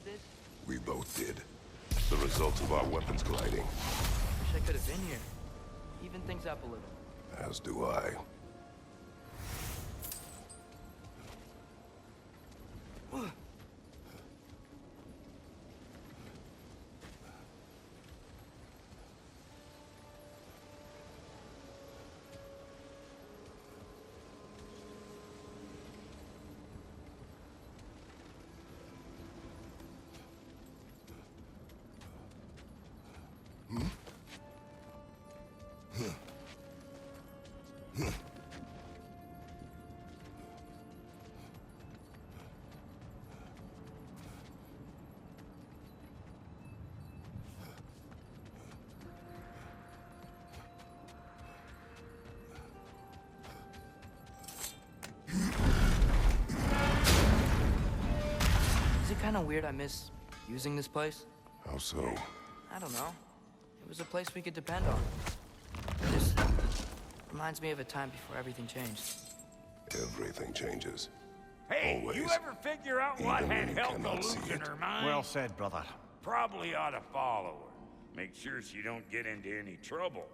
did? We both did. The result of our weapons colliding. Wish I could have been here. Even things up a little. As do I. Is it kind of weird I miss using this place? How so? I don't know. It was a place we could depend on. This reminds me of a time before everything changed. Everything changes. Hey, Always. you ever figure out what Even had when you Helga cannot see losing it. her mind? Well said, brother. Probably ought to follow her. Make sure she don't get into any trouble.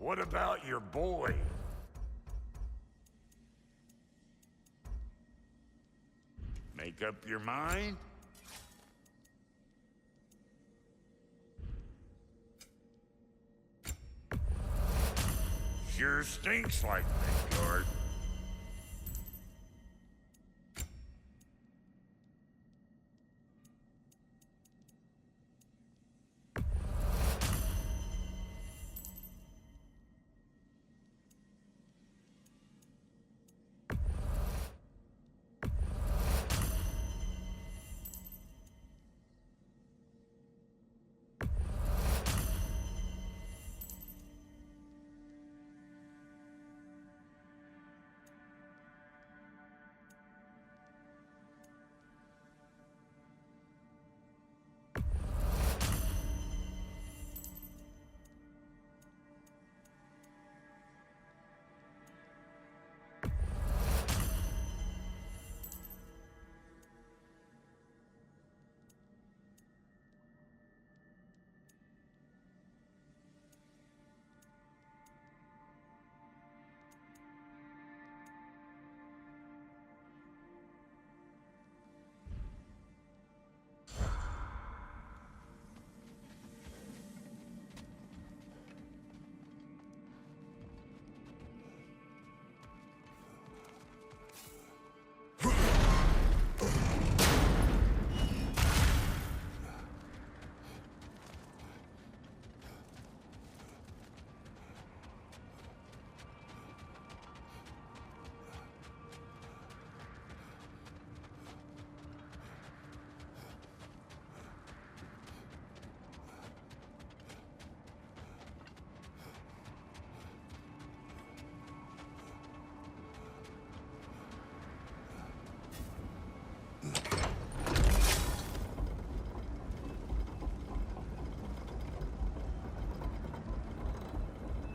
What about your boy? Make up your mind? Sure stinks like Midgard.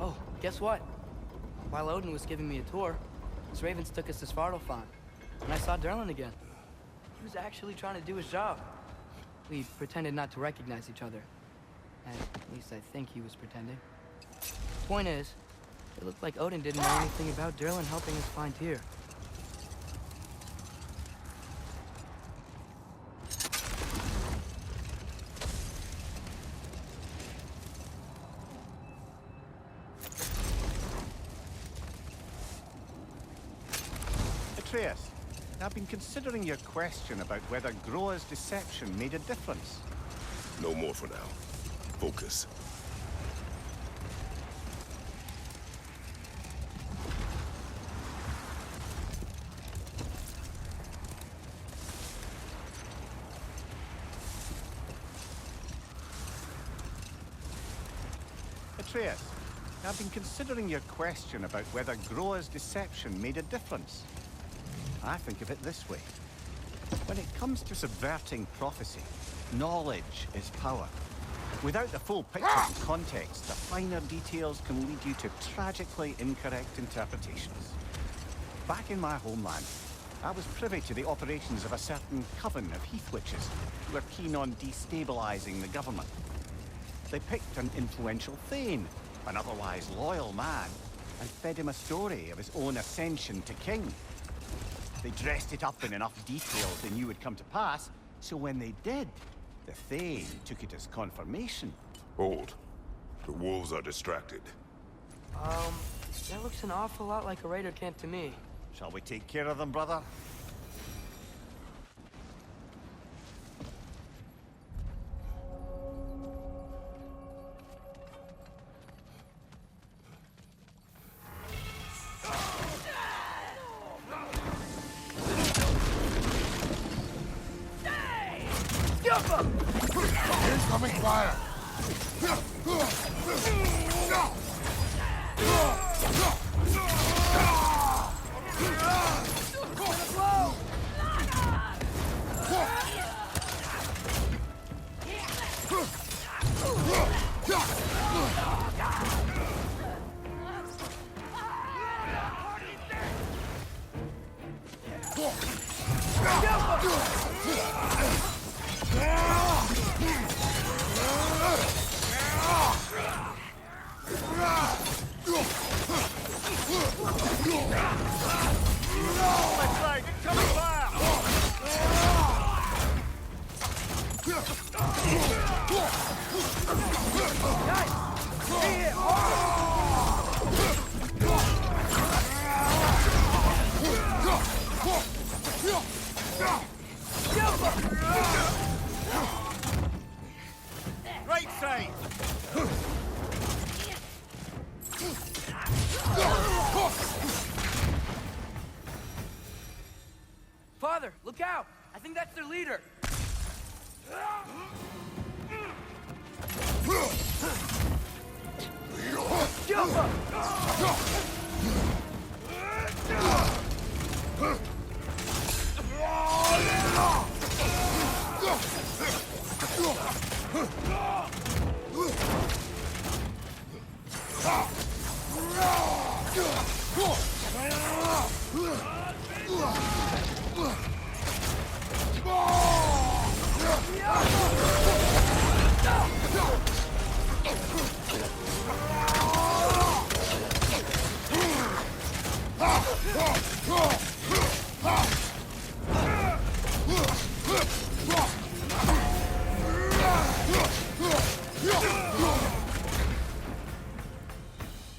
Oh, guess what? While Odin was giving me a tour, his ravens took us to Svartalfheim, and I saw Durlin again. He was actually trying to do his job. We pretended not to recognize each other. At least I think he was pretending. Point is, it looked like Odin didn't know anything about Durlin helping us find Tyr. Atreus, I've been considering your question about whether Groa's deception made a difference. No more for now. Focus. Atreus, I've been considering your question about whether Groa's deception made a difference. I think of it this way. When it comes to subverting prophecy, knowledge is power. Without the full picture and context, the finer details can lead you to tragically incorrect interpretations. Back in my homeland, I was privy to the operations of a certain coven of heath witches who were keen on destabilizing the government. They picked an influential Thane, an otherwise loyal man, and fed him a story of his own ascension to king. They dressed it up in enough details they knew would come to pass, so when they did, the Thane took it as confirmation. Hold. The wolves are distracted. That looks an awful lot like a raider camp to me. Shall we take care of them, brother? Incoming fire! Right side! Father, look out! I think that's their leader.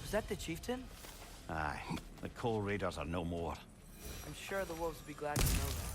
Was that the chieftain? Aye, the Coal Raiders are no more. I'm sure the wolves would be glad to know that.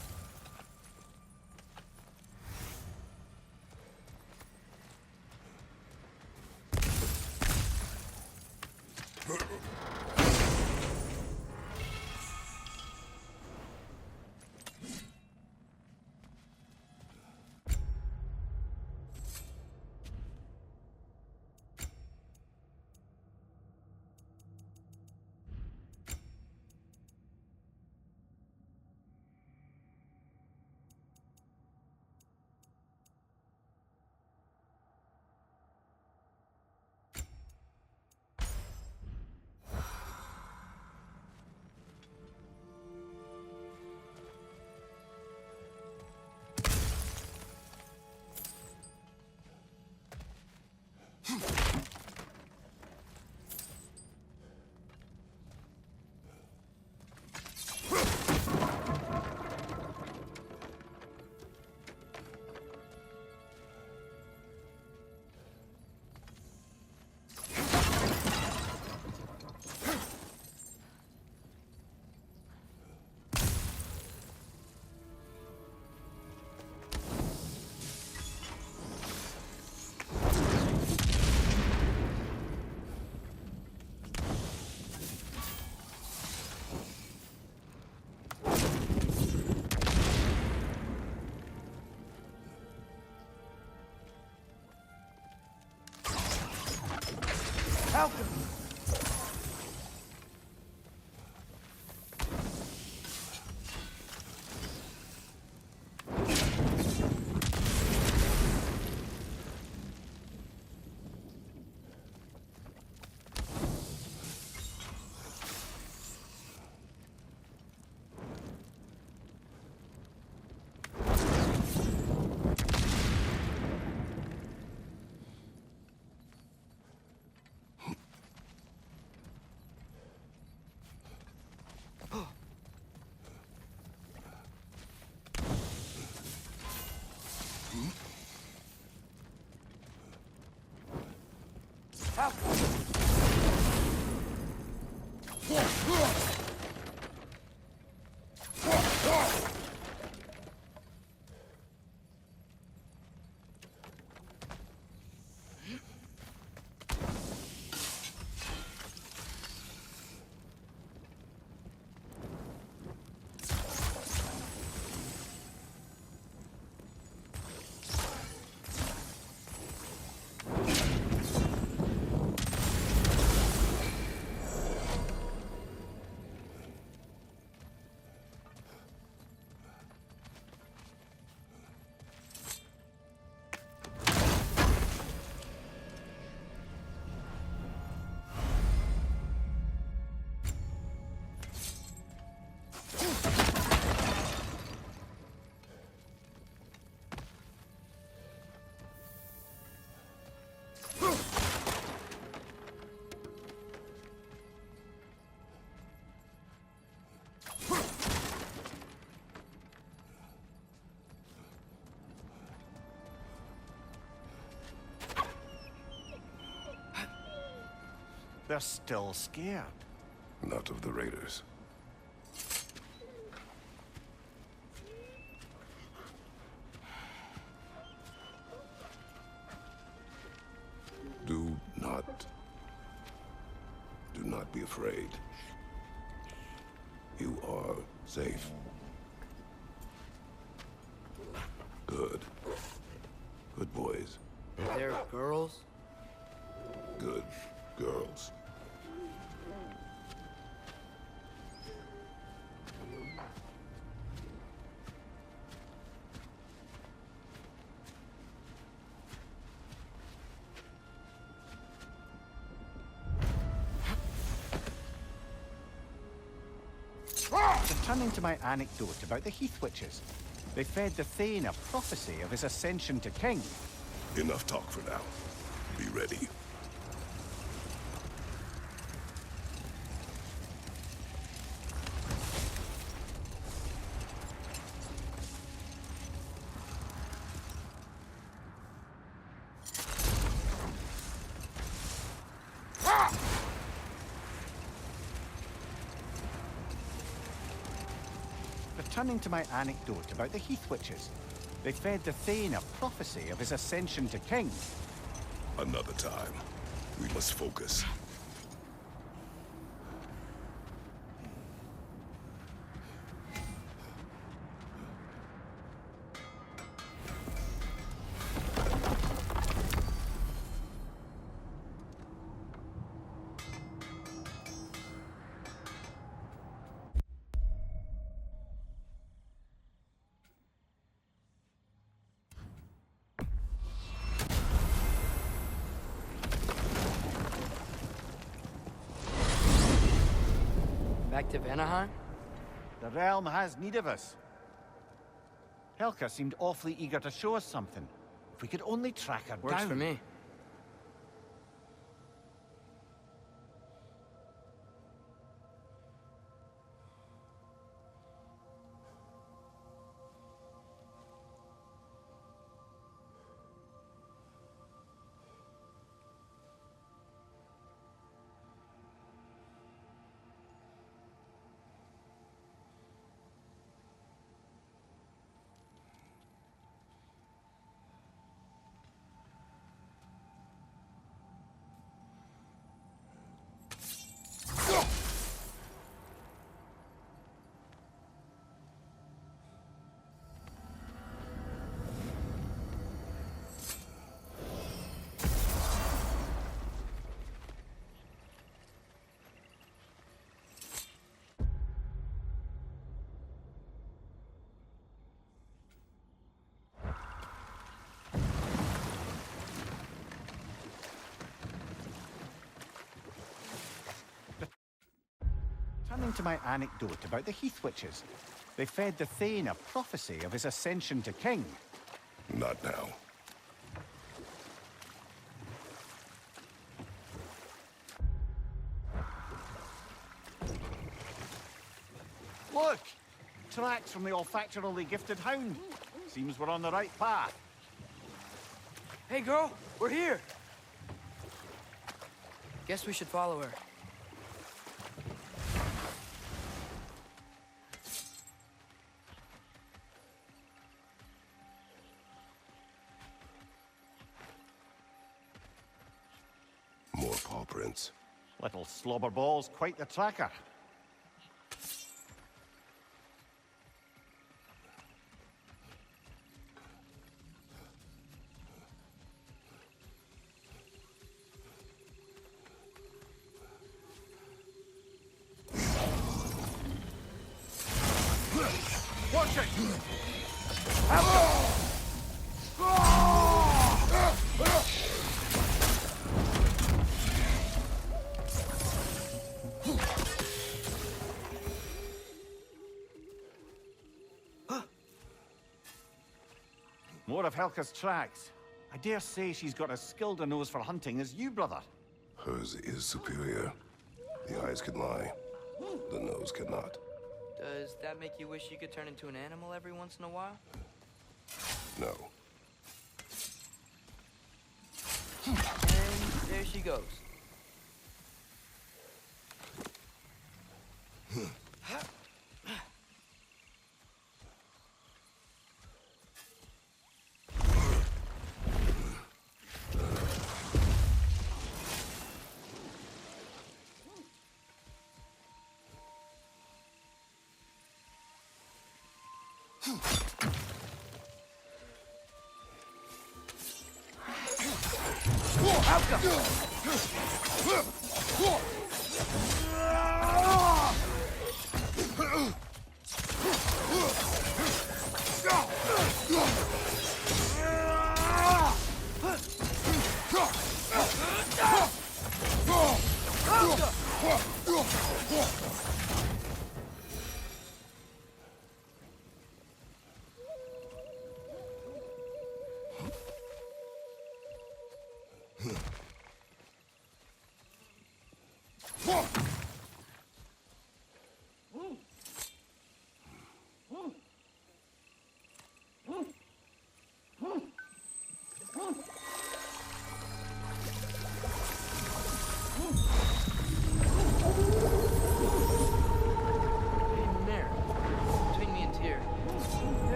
Help him! They're still scared. Not of the raiders. Do not be afraid. You are safe. Good. Good boys. They're girls? Good girls. Returning to my anecdote about the Heath Witches, they fed the Thane a prophecy of his ascension to king. Enough talk for now. Be ready. Returning to my anecdote about the Heath Witches, they fed the Thane a prophecy of his ascension to king. Another time. We must focus. Back to Vanaheim? The realm has need of us. Helka seemed awfully eager to show us something. If we could only track her Works down. for me. to my anecdote about the Heath Witches. They fed the Thane a prophecy of his ascension to king. Not now. Look! Tracks from the olfactorily gifted hound. Seems we're on the right path. Hey, girl, we're here. Guess we should follow her. More paw prints. Little slobberball's quite the tracker. Watch it! More of Helka's tracks. I dare say she's got as skilled a nose for hunting as you, brother. Hers is superior. The eyes can lie. The nose cannot. Does that make you wish you could turn into an animal every once in a while? No. And there she goes.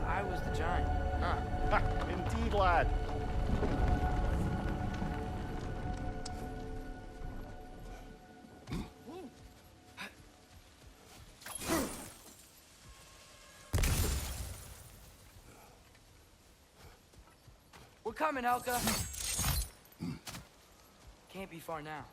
I was the giant. Huh. Indeed, lad. We're coming, Helka. Can't be far now.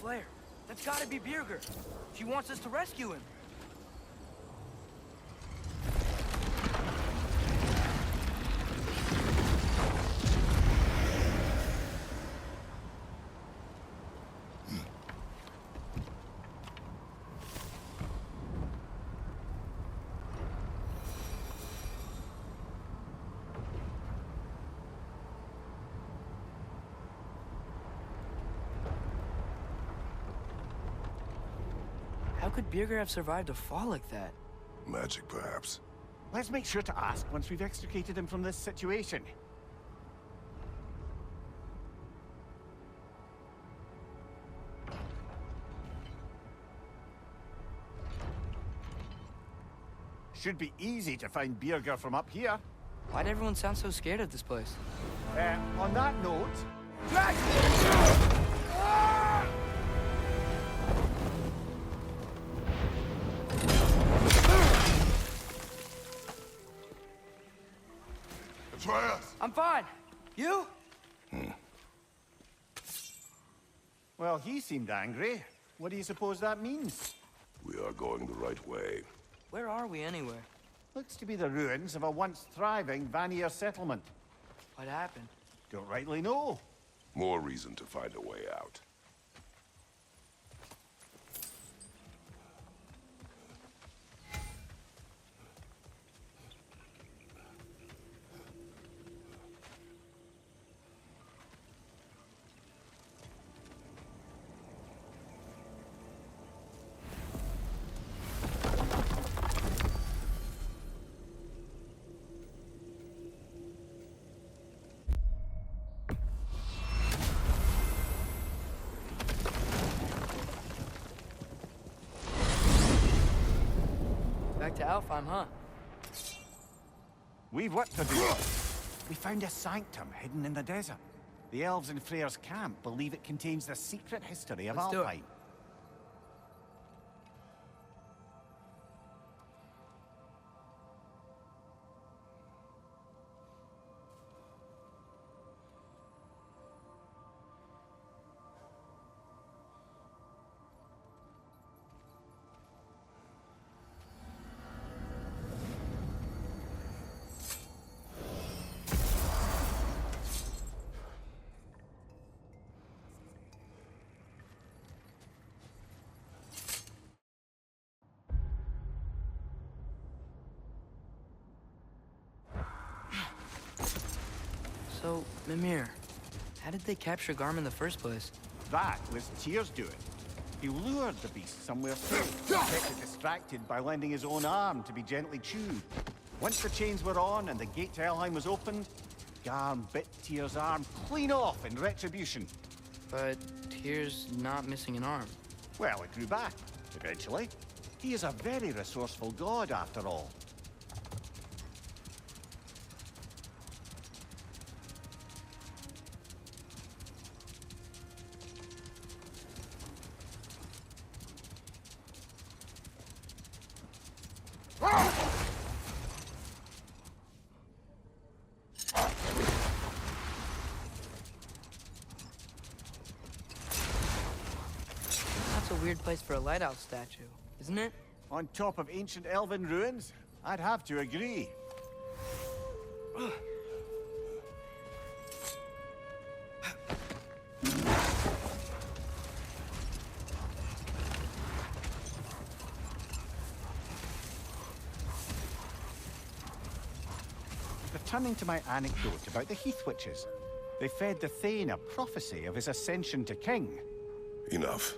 Flare, that's gotta be Birger. She wants us to rescue him. could Birger have survived a fall like that? Magic, perhaps. Let's make sure to ask once we've extricated him from this situation. Should be easy to find Birger from up here. Why'd everyone sound so scared of this place? On that note... Drag! Atreus! I'm fine. You? Well, he seemed angry. What do you suppose that means? We are going the right way. Where are we anyway? Looks to be the ruins of a once thriving Vanir settlement. What happened? Don't rightly know. More reason to find a way out. Back to Alfheim, huh? We've work to do. We found a sanctum hidden in the desert. The elves in Freyr's camp believe it contains the secret history of Let's do it. Alfheim. So, Mimir, how did they capture Garm in the first place? That was Tyr's doing. He lured the beast somewhere safe, and kept it distracted by lending his own arm to be gently chewed. Once the chains were on and the gate to Helheim was opened, Garm bit Tyr's arm clean off in retribution. But Tyr's not missing an arm. Well, it grew back, eventually. He is a very resourceful god, after all. That's a weird place for a lighthouse statue, isn't it? On top of ancient elven ruins? I'd have to agree. Returning to my anecdote about the Heath Witches, they fed the Thane a prophecy of his ascension to king. Enough.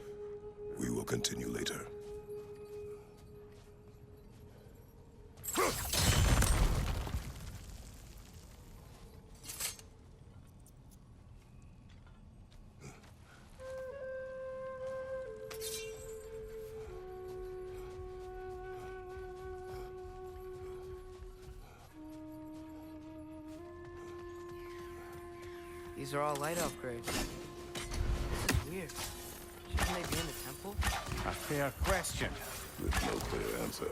We will continue later. These are all light elf graves. This is weird. Shouldn't they be in the temple? A fair question. With no clear answer.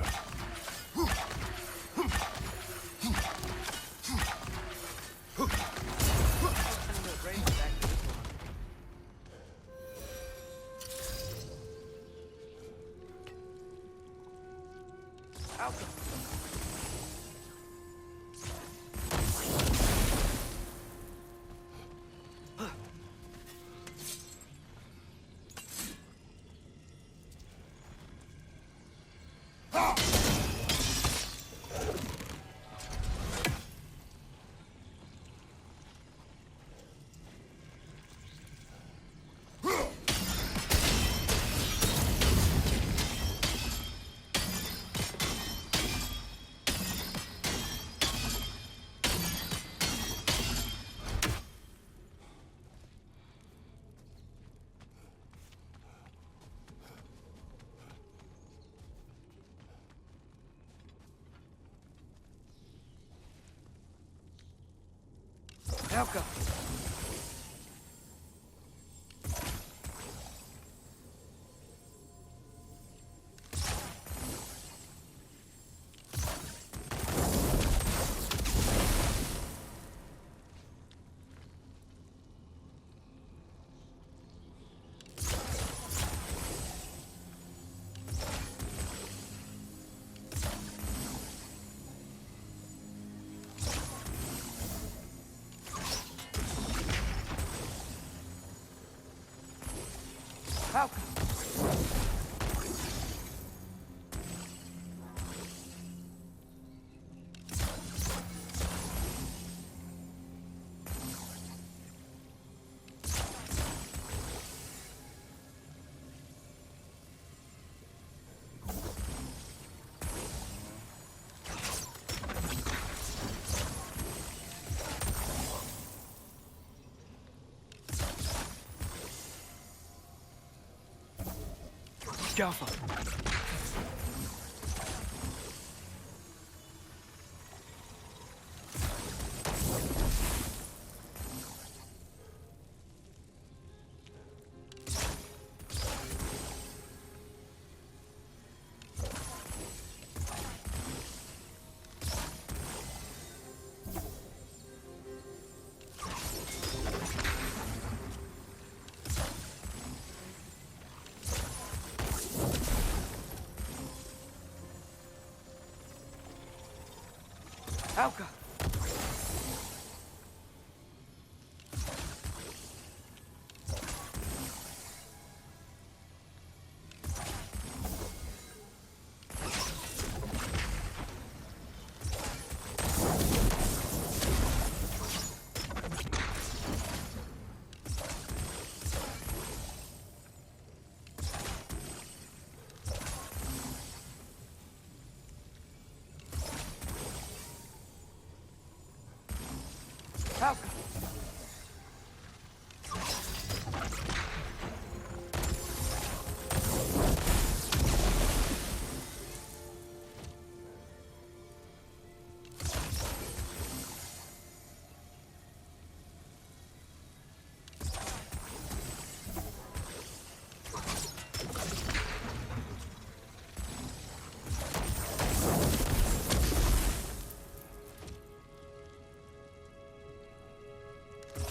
Sending those graves back to this one. Out the... Alka! Alka! Jaffa. Alka! Alka!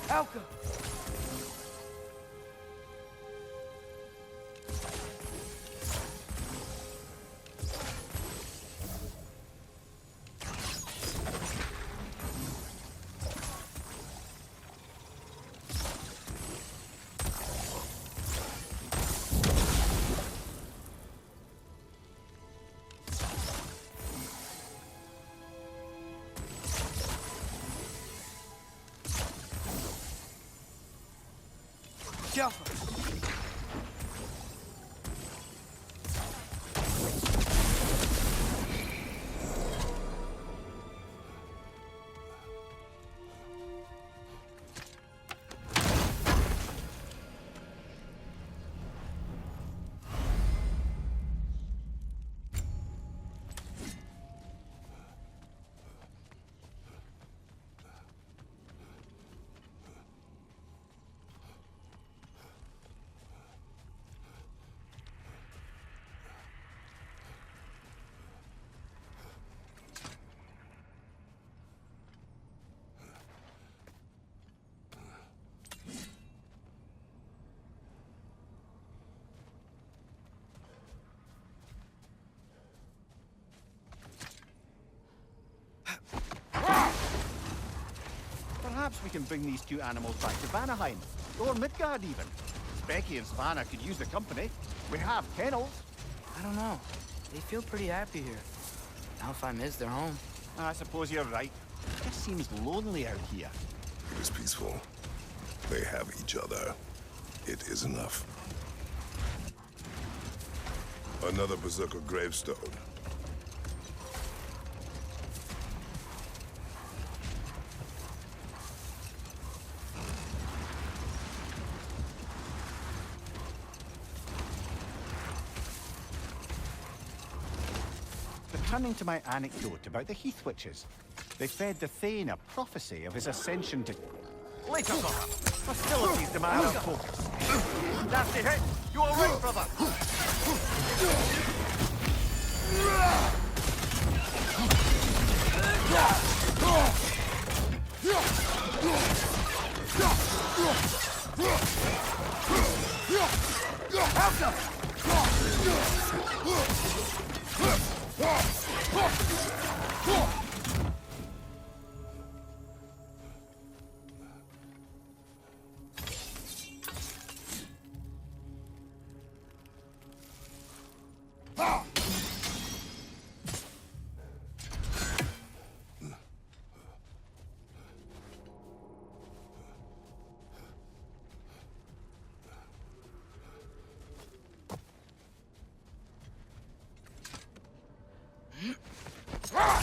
Alka! Jaffa! Perhaps we can bring these two animals back to Vanaheim, or Midgard even. Becky and Svanna could use the company. We have kennels. I don't know. They feel pretty happy here. Alfheim is their home. I suppose you're right. It just seems lonely out here. It is peaceful. They have each other. It is enough. Another Berserker gravestone. Returning to my anecdote about the Heath Witches, they fed the Thane a prophecy of his ascension to... Later, brother. Hostilities demand our focus. Nasty hit. You all right, brother?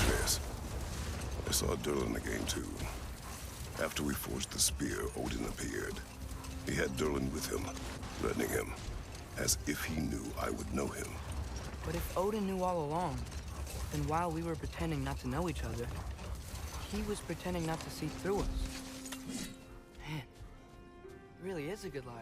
Yes. I saw Durlin again too. After we forged the spear, Odin appeared. He had Durlin with him, threatening him, as if he knew I would know him. But if Odin knew all along, then while we were pretending not to know each other, he was pretending not to see through us. Man, he really is a good liar.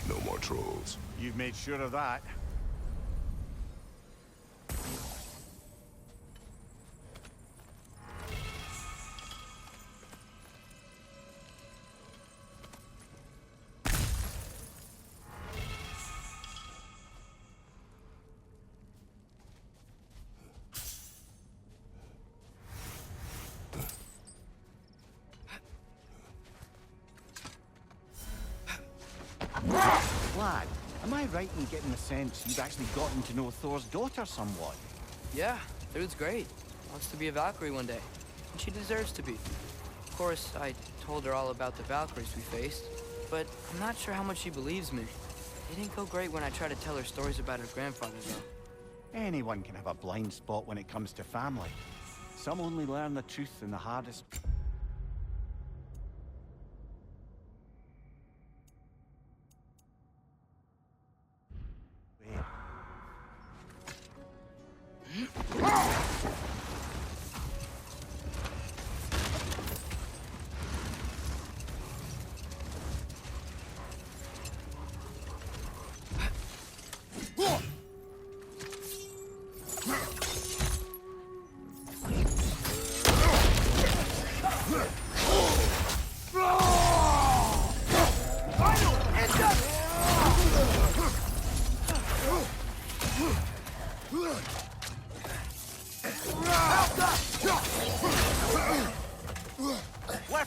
No more trolls. You've made sure of that. Lad, am I right in getting the sense you've actually gotten to know Thor's daughter somewhat? Yeah, dude's great. Wants to be a Valkyrie one day. And she deserves to be. Of course, I told her all about the Valkyries we faced, but I'm not sure how much she believes me. It didn't go great when I tried to tell her stories about her grandfather, though. Anyone can have a blind spot when it comes to family. Some only learn the truth in the hardest...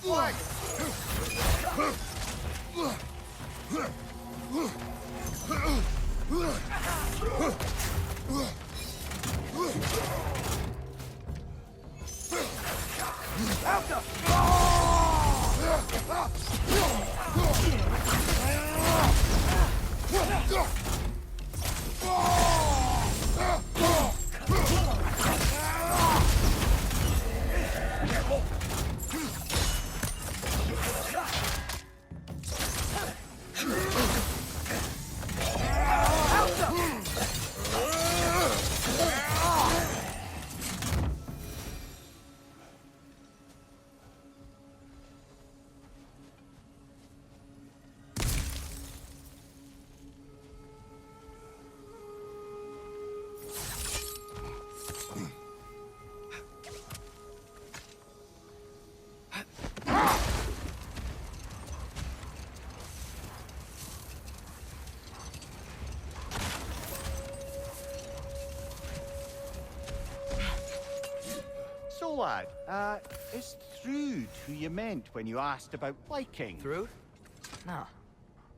flag! So, lad, is Thrude who you meant when you asked about Viking? Through? No.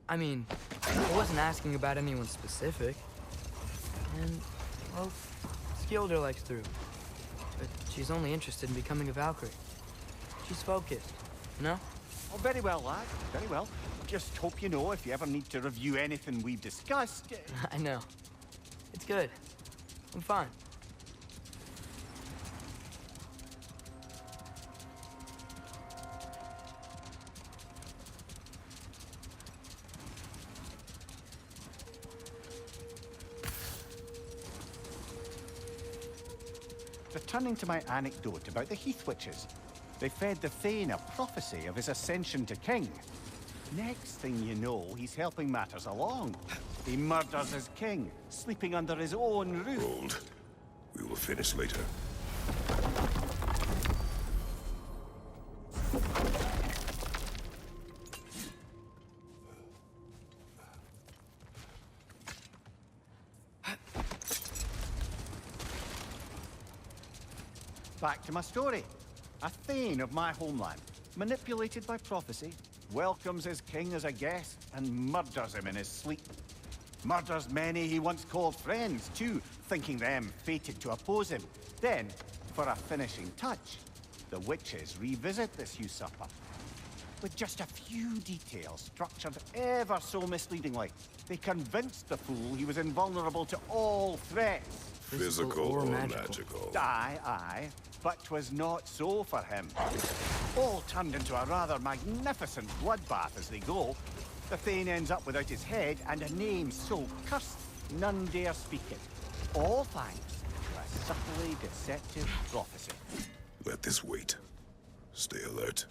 I mean, I wasn't asking about anyone specific. And, well, Skilder likes Through. But she's only interested in becoming a Valkyrie. She's focused, you know? Oh, very well, lad. Very well. Just hope you know if you ever need to review anything we've discussed. I know. It's good. I'm fine. Returning to my anecdote about the Heath Witches, they fed the Thane a prophecy of his ascension to king. Next thing you know, he's helping matters along. He murders his king, sleeping under his own roof. Hold. We will finish later. Back to my story. A Thane of my homeland, manipulated by prophecy, welcomes his king as a guest and murders him in his sleep. Murders many he once called friends, too, thinking them fated to oppose him. Then, for a finishing touch, the witches revisit this usurper. With just a few details structured ever so misleadingly, they convinced the fool he was invulnerable to all threats. Physical or magical? Aye, aye. But 'twas not so for him. All turned into a rather magnificent bloodbath as they go. The Thane ends up without his head and a name so cursed none dare speak it. All thanks to a subtly deceptive prophecy. Let this wait. Stay alert.